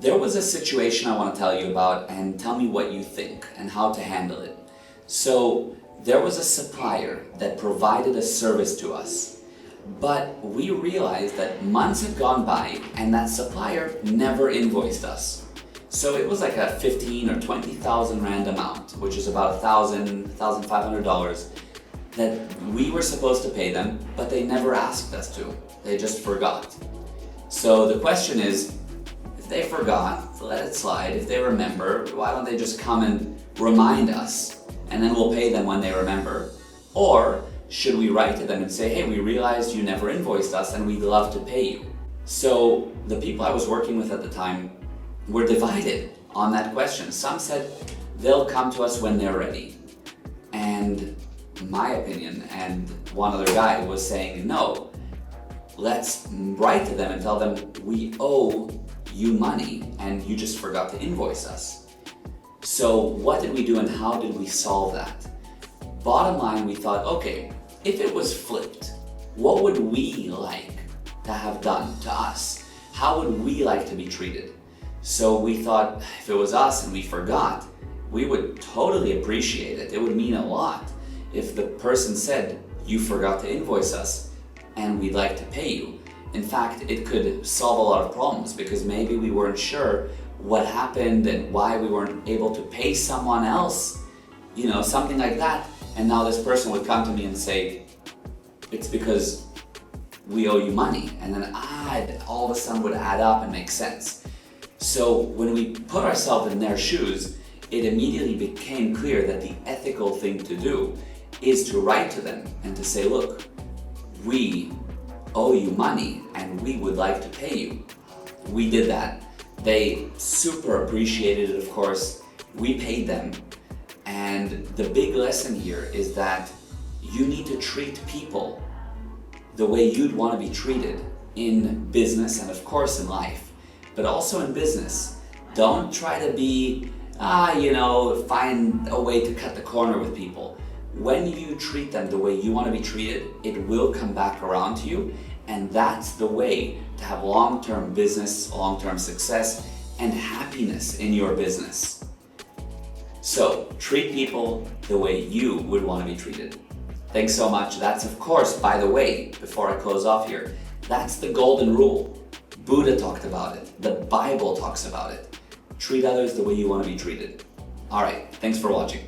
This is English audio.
There was a situation I want to tell you about, and tell me what you think and how to handle it. So there was a supplier that provided a service to us, but we realized that months had gone by and that supplier never invoiced us. So it was like a 15 or 20,000 rand amount, which is about $1,500 that we were supposed to pay them, but they never asked us to. They just forgot. So the question is, if they forgot, let it slide. If they remember, why don't they just come and remind us, and then we'll pay them when they remember? Or should we write to them and say, hey, we realized you never invoiced us and we'd love to pay you? So the people I was working with at the time were divided on that question. Some said they'll come to us when they're ready. And my opinion and one other guy was saying, no, let's write to them and tell them we owe you money and you just forgot to invoice us. So what did we do and how did we solve that? Bottom line, we thought, okay, if it was flipped, what would we like to have done to us? How would we like to be treated? So we thought if it was us and we forgot, we would totally appreciate it. It would mean a lot if the person said, you forgot to invoice us and we'd like to pay you. In fact, it could solve a lot of problems because maybe we weren't sure what happened and why we weren't able to pay someone else, something like that. And now this person would come to me and say, it's because we owe you money. And then all of a sudden would add up and make sense. So when we put ourselves in their shoes, it immediately became clear that the ethical thing to do is to write to them and to say, look, we owe you money and we would like to pay you. We did that. They super appreciated it, of course. We paid them. And the big lesson here is that you need to treat people the way you'd want to be treated in business and of course in life, but also in business. Don't try to be, find a way to cut the corner with people. When you treat them the way you want to be treated, it will come back around to you, and that's the way to have long-term business, long-term success, and happiness in your business. So, treat people the way you would want to be treated. Thanks so much. That's, of course, by the way, before I close off here, that's the golden rule. Buddha talked about it. The Bible talks about it. Treat others the way you want to be treated. All right, thanks for watching.